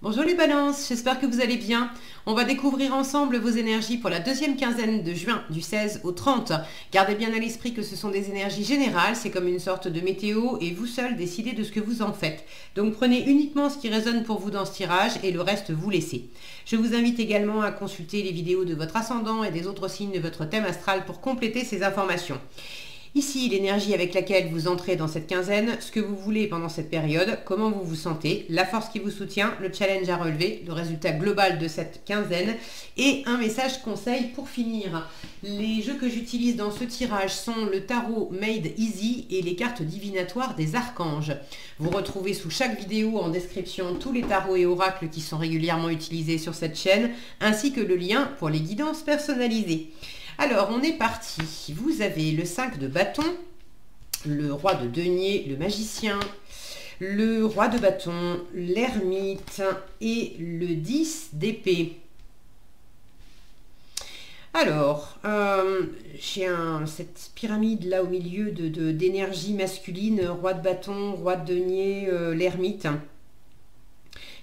Bonjour les balances, j'espère que vous allez bien. On va découvrir ensemble vos énergies pour la deuxième quinzaine de juin, du 16 au 30. Gardez bien à l'esprit que ce sont des énergies générales, c'est comme une sorte de météo et vous seul décidez de ce que vous en faites. Donc prenez uniquement ce qui résonne pour vous dans ce tirage et le reste vous laissez. Je vous invite également à consulter les vidéos de votre ascendant et des autres signes de votre thème astral pour compléter ces informations. Ici, l'énergie avec laquelle vous entrez dans cette quinzaine, ce que vous voulez pendant cette période, comment vous vous sentez, la force qui vous soutient, le challenge à relever, le résultat global de cette quinzaine et un message conseil pour finir. Les jeux que j'utilise dans ce tirage sont le tarot Made Easy et les cartes divinatoires des archanges. Vous retrouvez sous chaque vidéo en description tous les tarots et oracles qui sont régulièrement utilisés sur cette chaîne, ainsi que le lien pour les guidances personnalisées. Alors, on est parti. Vous avez le 5 de bâton, le roi de denier, le magicien, le roi de bâton, l'ermite et le 10 d'épée. Alors, j'ai cette pyramide là au milieu d'énergie masculine, roi de bâton, roi de denier, l'ermite.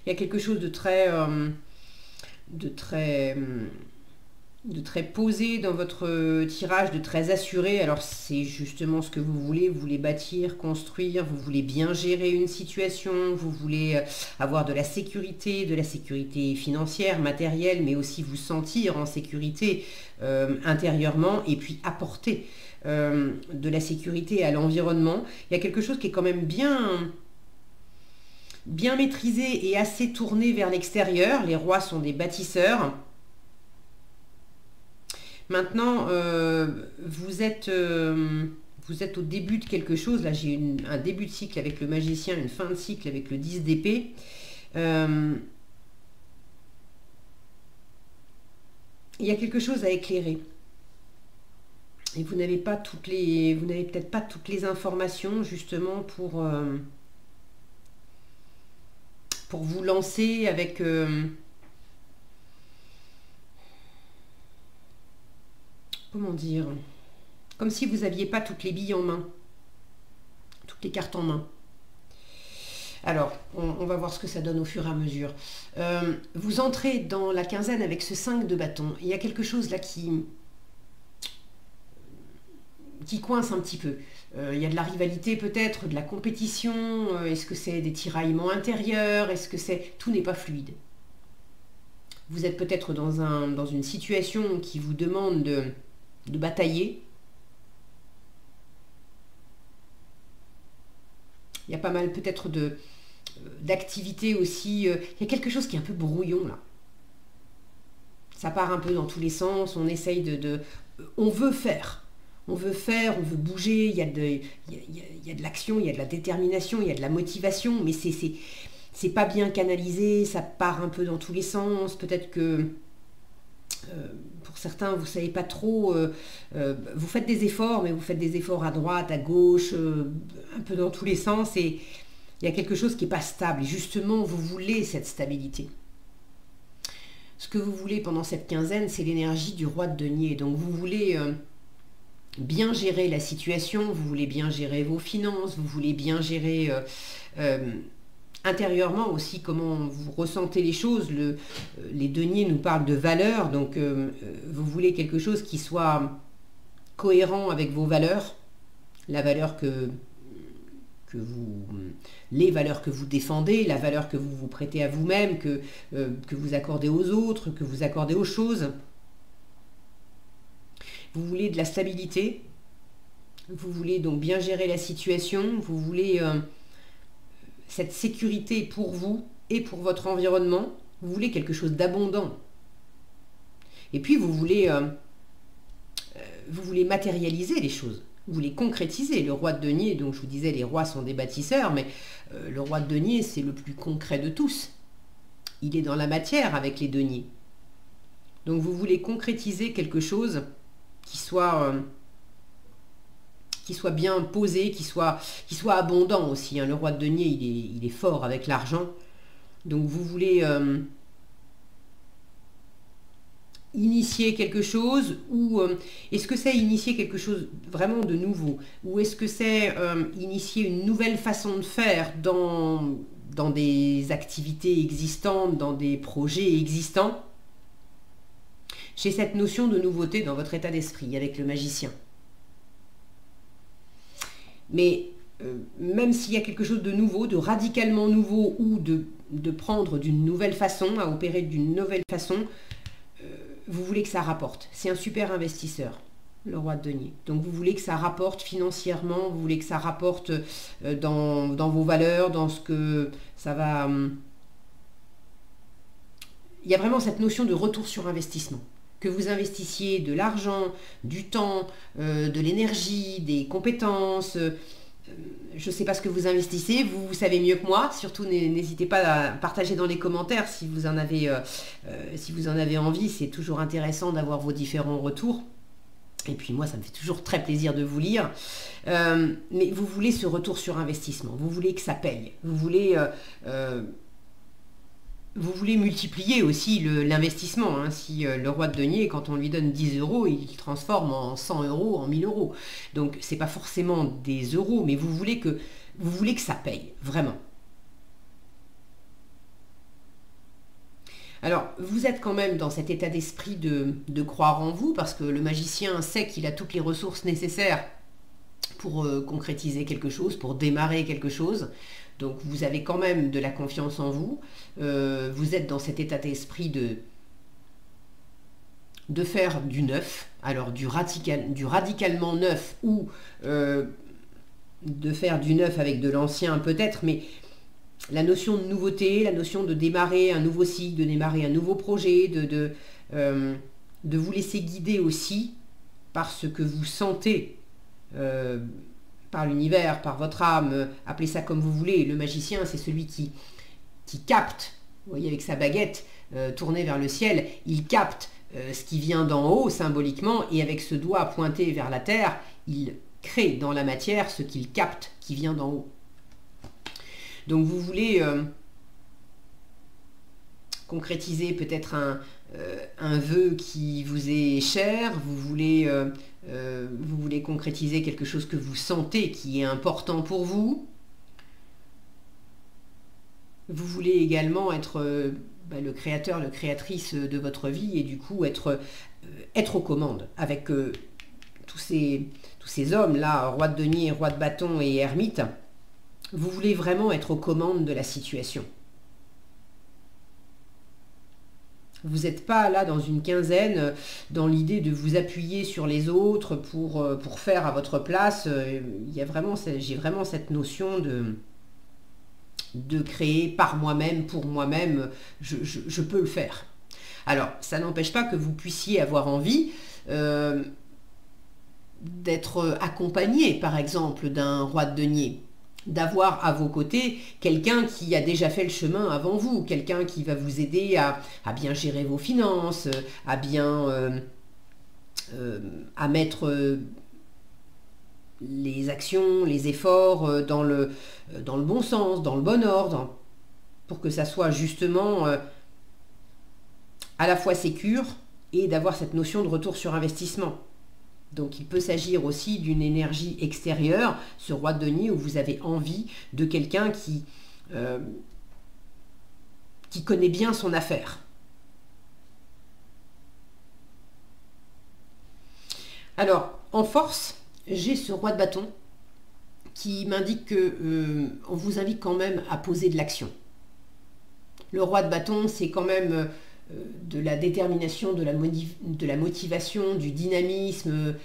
Il y a quelque chose de très posé dans votre tirage, de très assuré. Alors c'est justement ce que vous voulez bâtir, construire, vous voulez bien gérer une situation, vous voulez avoir de la sécurité financière, matérielle, mais aussi vous sentir en sécurité intérieurement et puis apporter de la sécurité à l'environnement. Il y a quelque chose qui est quand même bien maîtrisé et assez tourné vers l'extérieur. Les rois sont des bâtisseurs. Maintenant, vous êtes au début de quelque chose. Là, j'ai un début de cycle avec le magicien, une fin de cycle avec le 10 d'épée. Il y a quelque chose à éclairer. Et vous n'avez peut-être pas toutes les informations justement pour vous lancer avec... comment dire, comme si vous n'aviez pas toutes les billes en main, toutes les cartes en main. Alors, on va voir ce que ça donne au fur et à mesure. Vous entrez dans la quinzaine avec ce 5 de bâton. Il y a quelque chose là qui coince un petit peu. Il y a de la rivalité peut-être, de la compétition. Est-ce que c'est des tiraillements intérieurs? Est-ce que c'est... Tout n'est pas fluide. Vous êtes peut-être dans une situation qui vous demande de batailler. Il y a pas mal peut-être d'activités aussi. Il y a quelque chose qui est un peu brouillon là. Ça part un peu dans tous les sens. On essaye on veut faire. On veut bouger. Il y a de l'action, il y a de la détermination, il y a de la motivation. Mais c'est pas bien canalisé. Ça part un peu dans tous les sens. Peut-être que... pour certains, vous ne savez pas trop, vous faites des efforts, mais vous faites des efforts à droite, à gauche, un peu dans tous les sens, et il y a quelque chose qui n'est pas stable. Et justement, vous voulez cette stabilité. Ce que vous voulez pendant cette quinzaine, c'est l'énergie du roi de denier. Donc vous voulez bien gérer la situation, vous voulez bien gérer vos finances, vous voulez bien gérer... intérieurement aussi, comment vous ressentez les choses. Les deniers nous parlent de valeurs, donc vous voulez quelque chose qui soit cohérent avec vos valeurs, la valeur les valeurs que vous défendez, la valeur que vous prêtez à vous-même, que vous accordez aux autres, que vous accordez aux choses. Vous voulez de la stabilité, vous voulez donc bien gérer la situation, vous voulez... cette sécurité pour vous et pour votre environnement, vous voulez quelque chose d'abondant. Et puis vous voulez matérialiser les choses, vous voulez concrétiser. Le roi de denier, donc je vous disais, les rois sont des bâtisseurs, mais le roi de denier, c'est le plus concret de tous. Il est dans la matière avec les deniers. Donc vous voulez concrétiser quelque chose qui soit bien posé, qui soit abondant aussi. Hein. Le roi de denier, il est fort avec l'argent. Donc vous voulez initier quelque chose, ou est-ce que c'est initier quelque chose vraiment de nouveau, ou est-ce que c'est initier une nouvelle façon de faire dans dans des activités existantes, dans des projets existants. J'ai cette notion de nouveauté dans votre état d'esprit avec le magicien. Mais même s'il y a quelque chose de nouveau, de radicalement nouveau, ou de prendre d'une nouvelle façon, à opérer d'une nouvelle façon, vous voulez que ça rapporte. C'est un super investisseur, le roi de denier. Donc vous voulez que ça rapporte financièrement, vous voulez que ça rapporte dans vos valeurs, dans ce que ça va... Il y a vraiment cette notion de retour sur investissement. Que vous investissiez de l'argent, du temps, de l'énergie, des compétences. Je ne sais pas ce que vous investissez, vous savez mieux que moi. Surtout, n'hésitez pas à partager dans les commentaires si vous en avez envie. C'est toujours intéressant d'avoir vos différents retours. Et puis moi, ça me fait toujours très plaisir de vous lire. Mais vous voulez ce retour sur investissement. Vous voulez que ça paye. Vous voulez multiplier aussi l'investissement. Hein. Si le roi de denier, quand on lui donne 10 euros, il transforme en 100 euros, en 1000 euros. Donc, ce n'est pas forcément des euros, mais vous voulez que ça paye, vraiment. Alors, vous êtes quand même dans cet état d'esprit de croire en vous, parce que le magicien sait qu'il a toutes les ressources nécessaires pour concrétiser quelque chose, pour démarrer quelque chose. Donc vous avez quand même de la confiance en vous. Vous êtes dans cet état d'esprit de faire du neuf, alors du radicalement neuf, ou de faire du neuf avec de l'ancien peut-être, mais la notion de nouveauté, la notion de démarrer un nouveau cycle, de démarrer un nouveau projet, de vous laisser guider aussi par ce que vous sentez, par l'univers, par votre âme, appelez ça comme vous voulez. Le magicien, c'est celui qui capte, vous voyez, avec sa baguette tournée vers le ciel, il capte ce qui vient d'en haut symboliquement, et avec ce doigt pointé vers la terre, il crée dans la matière ce qu'il capte qui vient d'en haut. Donc vous voulez concrétiser peut-être un vœu qui vous est cher, vous voulez concrétiser quelque chose que vous sentez qui est important pour vous. Vous voulez également être le créateur, la créatrice de votre vie, et du coup être aux commandes avec tous ces hommes-là, roi de denier, roi de bâton et ermite. Vous voulez vraiment être aux commandes de la situation. Vous n'êtes pas là dans une quinzaine, dans l'idée de vous appuyer sur les autres pour faire à votre place. J'ai vraiment cette notion de créer par moi-même, pour moi-même. Je peux le faire. Alors, ça n'empêche pas que vous puissiez avoir envie d'être accompagné, par exemple, d'un roi de denier. D'avoir à vos côtés quelqu'un qui a déjà fait le chemin avant vous, quelqu'un qui va vous aider à bien gérer vos finances, à bien à mettre les actions, les efforts dans le bon sens, dans le bon ordre, pour que ça soit justement à la fois sécure et d'avoir cette notion de retour sur investissement. Donc il peut s'agir aussi d'une énergie extérieure, ce roi de denier, où vous avez envie de quelqu'un qui connaît bien son affaire. Alors, en force, j'ai ce roi de bâton qui m'indique que on vous invite quand même à poser de l'action. Le roi de bâton, c'est quand même de la détermination, de la motivation, du dynamisme.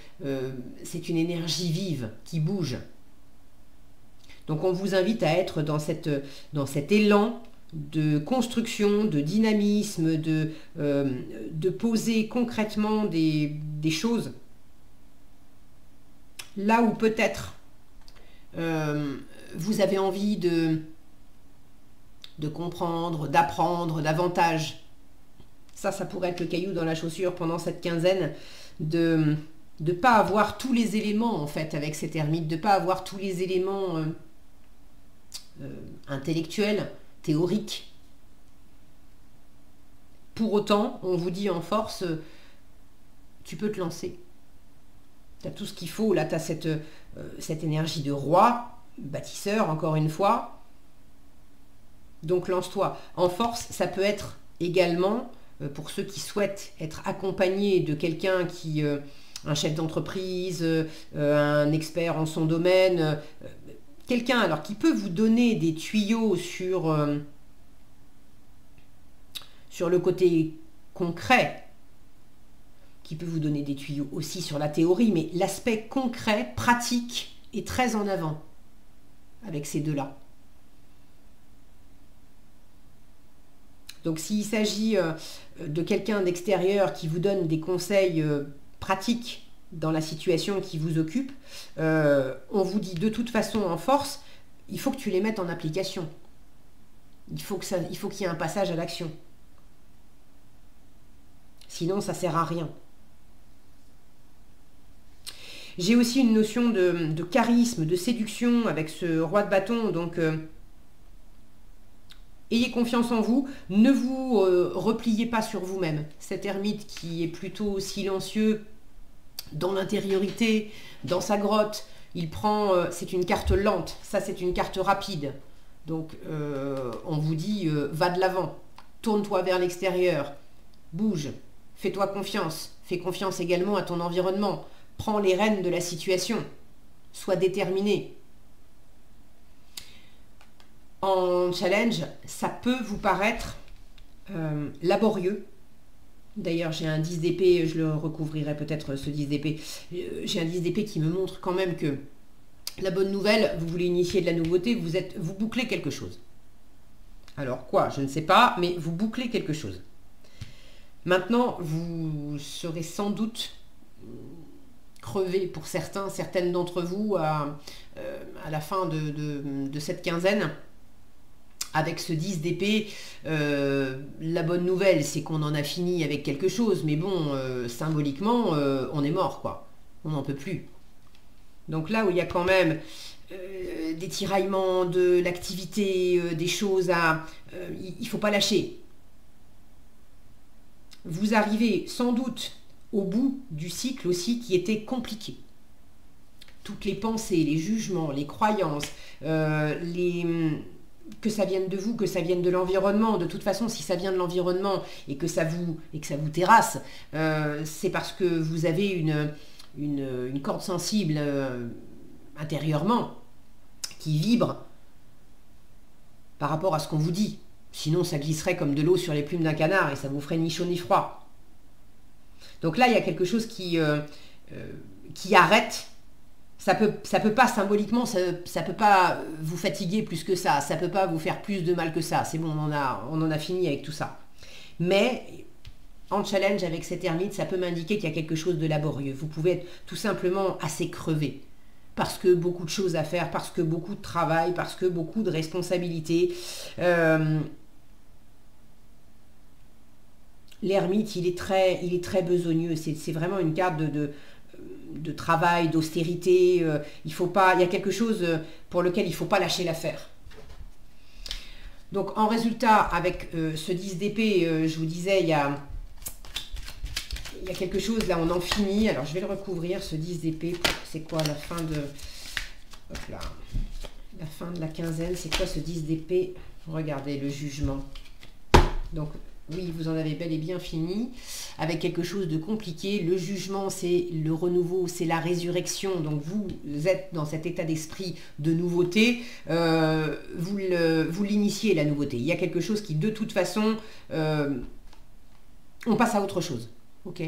C'est une énergie vive qui bouge. Donc on vous invite à être dans cet élan de construction, de dynamisme, de poser concrètement des choses. Là où peut-être vous avez envie de comprendre, d'apprendre davantage. Ça pourrait être le caillou dans la chaussure pendant cette quinzaine, de ne pas avoir tous les éléments en fait avec cette ermite, de ne pas avoir tous les éléments intellectuels, théoriques. Pour autant, on vous dit en force, tu peux te lancer. Tu as tout ce qu'il faut, là tu as cette énergie de roi, bâtisseur encore une fois. Donc lance-toi. En force, ça peut être également, pour ceux qui souhaitent être accompagnés de quelqu'un qui, un chef d'entreprise, un expert en son domaine, quelqu'un alors qui peut vous donner des tuyaux sur le côté concret, qui peut vous donner des tuyaux aussi sur la théorie, mais l'aspect concret, pratique, est très en avant avec ces deux-là. Donc s'il s'agit de quelqu'un d'extérieur qui vous donne des conseils pratiques dans la situation qui vous occupe, on vous dit de toute façon en force, il faut que tu les mettes en application. Il faut qu'il y ait un passage à l'action. Sinon, ça ne sert à rien. J'ai aussi une notion de charisme, de séduction avec ce roi de bâton, donc ayez confiance en vous, ne vous repliez pas sur vous-même. Cet ermite qui est plutôt silencieux dans l'intériorité, dans sa grotte, il prend, c'est une carte lente, ça c'est une carte rapide. Donc on vous dit, va de l'avant, tourne-toi vers l'extérieur, bouge, fais-toi confiance, fais confiance également à ton environnement, prends les rênes de la situation, sois déterminé. En challenge, ça peut vous paraître laborieux. D'ailleurs, j'ai un 10 d'épée, je le recouvrirai peut-être ce 10 d'épée. J'ai un 10 d'épée qui me montre quand même que la bonne nouvelle, vous voulez initier de la nouveauté, vous bouclez quelque chose. Alors quoi, je ne sais pas, mais vous bouclez quelque chose. Maintenant, vous serez sans doute crevé pour certaines d'entre vous à la fin de cette quinzaine. Avec ce 10 d'épée, la bonne nouvelle, c'est qu'on en a fini avec quelque chose. Mais bon, symboliquement, on est mort, quoi. On n'en peut plus. Donc là où il y a quand même des tiraillements, de l'activité, des choses à... il ne faut pas lâcher. Vous arrivez sans doute au bout du cycle aussi qui était compliqué. Toutes les pensées, les jugements, les croyances, que ça vienne de vous, que ça vienne de l'environnement. De toute façon, si ça vient de l'environnement et que ça vous terrasse, c'est parce que vous avez une corde sensible intérieurement qui vibre par rapport à ce qu'on vous dit. Sinon, ça glisserait comme de l'eau sur les plumes d'un canard et ça vous ferait ni chaud ni froid. Donc là, il y a quelque chose qui arrête. Ça peut pas symboliquement, ça peut pas vous fatiguer plus que ça. Ça peut pas vous faire plus de mal que ça. C'est bon, on en a fini avec tout ça. Mais en challenge avec cet ermite, ça peut m'indiquer qu'il y a quelque chose de laborieux. Vous pouvez être tout simplement assez crevé. Parce que beaucoup de choses à faire, parce que beaucoup de travail, parce que beaucoup de responsabilités. L'ermite, il est très besogneux. C'est vraiment une carte de travail, d'austérité. Il y a quelque chose pour lequel il ne faut pas lâcher l'affaire. Donc en résultat, avec ce 10 d'épée, je vous disais, il y a quelque chose, là on en finit. Alors je vais le recouvrir, ce 10 d'épée. C'est quoi la fin de... Hop là. La fin de la quinzaine, c'est quoi ce 10 d'épée? Regardez, le jugement. Donc... oui, vous en avez bel et bien fini avec quelque chose de compliqué. Le jugement, c'est le renouveau, c'est la résurrection. Donc vous êtes dans cet état d'esprit de nouveauté. Vous l'initiez, la nouveauté. Il y a quelque chose qui, de toute façon, on passe à autre chose. Ok.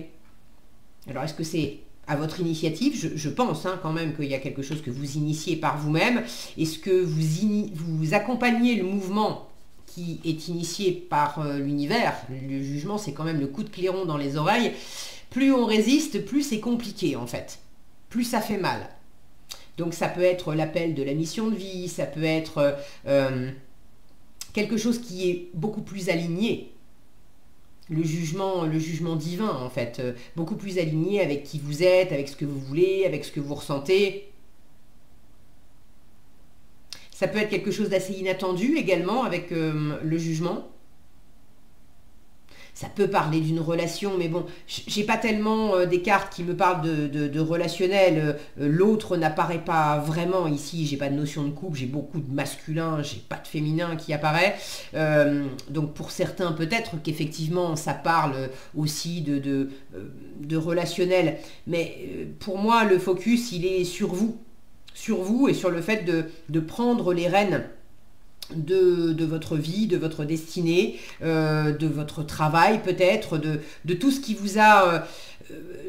Alors, est-ce que c'est à votre initiative? Je pense quand même qu'il y a quelque chose que vous initiez par vous-même. Est-ce que vous accompagnez le mouvement qui est initié par l'univers? Le jugement, c'est quand même le coup de clairon dans les oreilles. Plus on résiste, plus c'est compliqué en fait. Plus ça fait mal. Donc ça peut être l'appel de la mission de vie, ça peut être quelque chose qui est beaucoup plus aligné. Le jugement divin en fait. Beaucoup plus aligné avec qui vous êtes, avec ce que vous voulez, avec ce que vous ressentez. Ça peut être quelque chose d'assez inattendu également avec le jugement. ça peut parler d'une relation, mais bon, j'ai pas tellement des cartes qui me parlent de relationnel. L'autre n'apparaît pas vraiment ici, j'ai pas de notion de couple, j'ai beaucoup de masculin, j'ai pas de féminin qui apparaît. Donc pour certains peut-être qu'effectivement ça parle aussi de relationnel, mais pour moi le focus il est sur vous et sur le fait de prendre les rênes de votre vie, de votre destinée, de votre travail peut-être, de tout ce qui vous a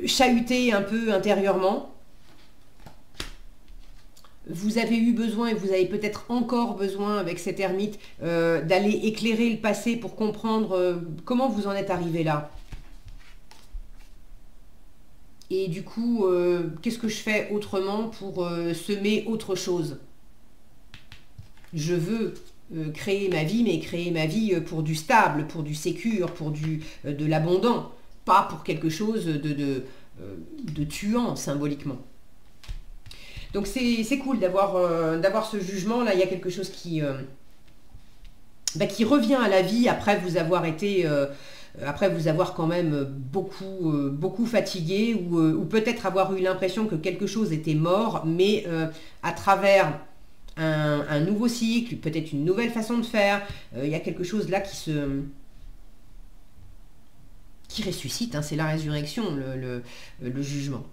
chahuté un peu intérieurement. Vous avez eu besoin, et vous avez peut-être encore besoin avec cet ermite, d'aller éclairer le passé pour comprendre comment vous en êtes arrivé là. Et du coup, qu'est-ce que je fais autrement pour semer autre chose? Je veux créer ma vie, mais créer ma vie pour du stable, pour du sécure, pour de l'abondant, pas pour quelque chose de tuant symboliquement. Donc c'est cool d'avoir ce jugement. Là, il y a quelque chose qui revient à la vie après vous avoir été... après vous avoir quand même beaucoup fatigué ou peut-être avoir eu l'impression que quelque chose était mort, mais à travers un nouveau cycle, peut-être une nouvelle façon de faire, il y a quelque chose là qui ressuscite, hein, c'est la résurrection, le jugement.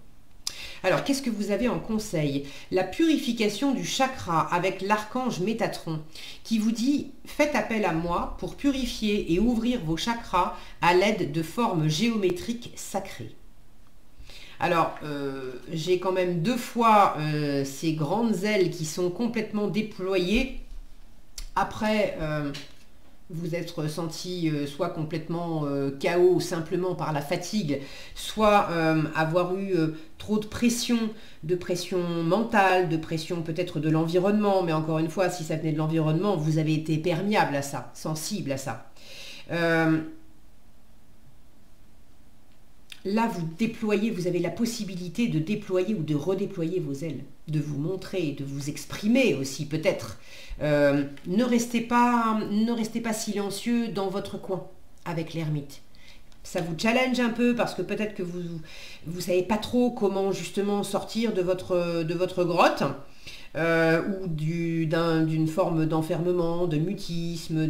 Alors, qu'est-ce que vous avez en conseil? La purification du chakra avec l'archange Métatron qui vous dit « Faites appel à moi pour purifier et ouvrir vos chakras à l'aide de formes géométriques sacrées. » Alors, j'ai quand même 2 fois ces grandes ailes qui sont complètement déployées après vous être senti soit complètement KO simplement par la fatigue, soit avoir eu trop de pression mentale, de pression peut-être de l'environnement, mais encore une fois, si ça venait de l'environnement, vous avez été perméable à ça, sensible à ça. Là, vous déployez, vous avez la possibilité de déployer ou de redéployer vos ailes, de vous montrer, de vous exprimer aussi peut-être. Ne restez pas silencieux dans votre coin avec l'ermite. Ça vous challenge un peu parce que peut-être que vous ne savez pas trop comment justement sortir de votre grotte ou d'une forme d'enfermement, de mutisme,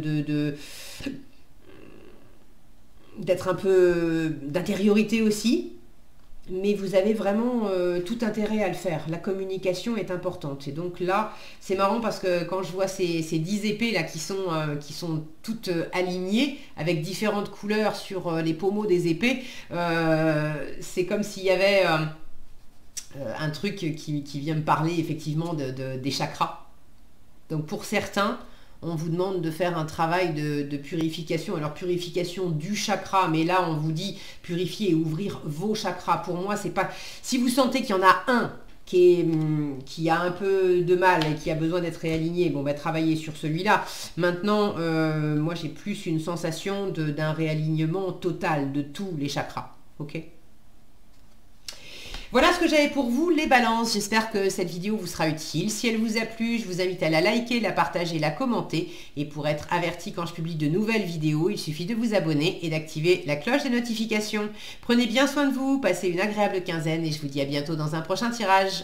d'être un peu d'intériorité aussi, mais vous avez vraiment tout intérêt à le faire. La communication est importante. Et donc là, c'est marrant parce que quand je vois ces 10 épées là qui sont toutes alignées avec différentes couleurs sur les pommeaux des épées, c'est comme s'il y avait un truc qui vient me parler effectivement des chakras. Donc pour certains, on vous demande de faire un travail de purification. Alors purification du chakra, mais là on vous dit purifier et ouvrir vos chakras. Pour moi, c'est pas... Si vous sentez qu'il y en a un qui a un peu de mal et qui a besoin d'être réaligné, bon, travaillez sur celui-là. Maintenant, moi j'ai plus une sensation d'un réalignement total de tous les chakras. Ok ? Voilà ce que j'avais pour vous, les balances. J'espère que cette vidéo vous sera utile. Si elle vous a plu, je vous invite à la liker, la partager, la commenter. Et pour être averti quand je publie de nouvelles vidéos, il suffit de vous abonner et d'activer la cloche des notifications. Prenez bien soin de vous, passez une agréable quinzaine et je vous dis à bientôt dans un prochain tirage.